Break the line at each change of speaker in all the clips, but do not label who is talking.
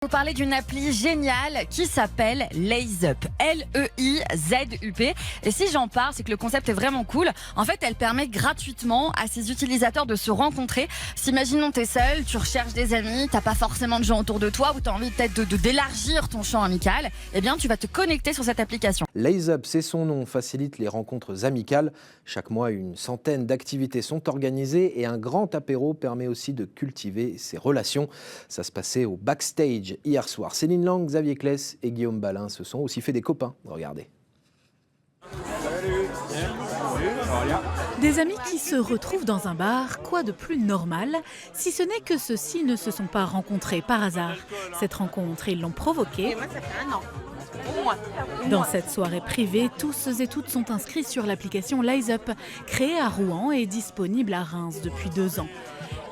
parler d'une appli géniale qui s'appelle Layzup. L-E-I-Z-U-P. Et si j'en parle, c'est que le concept est vraiment cool. En fait, elle permet gratuitement à ses utilisateurs de se rencontrer. Si imaginons t'es seul, tu recherches des amis, t'as pas forcément de gens autour de toi ou t'as envie peut-être d'élargir ton champ amical, eh bien tu vas te connecter sur cette application.
Layzup, c'est son nom, facilite les rencontres amicales. Chaque mois, une centaine d'activités sont organisées et un grand apéro permet aussi de cultiver ses relations. Ça se passait au backstage hier soir. Céline Lang, Xavier Kless et Guillaume Balin se sont aussi fait des copains. Regardez.
Des amis qui se retrouvent dans un bar, quoi de plus normal, si ce n'est que ceux-ci ne se sont pas rencontrés par hasard. Cette rencontre, ils l'ont provoquée.
Moi, ça fait 1 an. Au moins.
Dans cette soirée privée, tous et toutes sont inscrits sur l'application Layzup, créée à Rouen et disponible à Reims depuis 2 ans.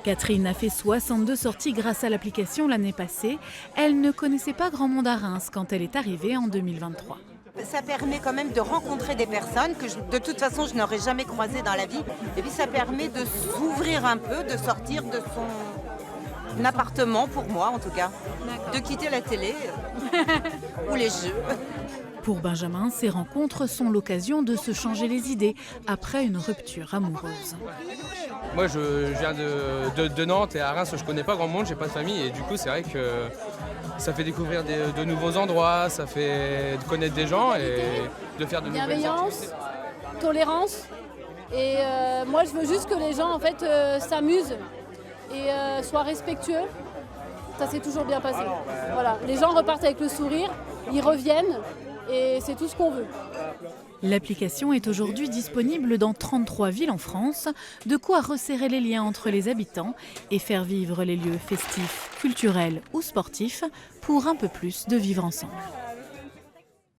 Catherine a fait 62 sorties grâce à l'application l'année passée. Elle ne connaissait pas grand monde à Reims quand elle est arrivée en 2023.
Ça permet quand même de rencontrer des personnes que de toute façon je n'aurais jamais croisées dans la vie. Et puis ça permet de s'ouvrir un peu, de sortir de son appartement, pour moi en tout cas. De quitter la télé ou les jeux.
Pour Benjamin, ces rencontres sont l'occasion de se changer les idées après une rupture amoureuse.
Moi je viens de Nantes et à Reims je connais pas grand monde, j'ai pas de famille et du coup c'est vrai que ça fait découvrir de nouveaux endroits, ça fait connaître des gens et de faire de nouvelles
bienveillance, tolérance et moi je veux juste que les gens en fait s'amusent et soient respectueux. Ça s'est toujours bien passé. Voilà, les gens repartent avec le sourire, ils reviennent et c'est tout ce qu'on veut.
L'application est aujourd'hui disponible dans 33 villes en France, de quoi resserrer les liens entre les habitants et faire vivre les lieux festifs, culturels ou sportifs pour un peu plus de vivre ensemble.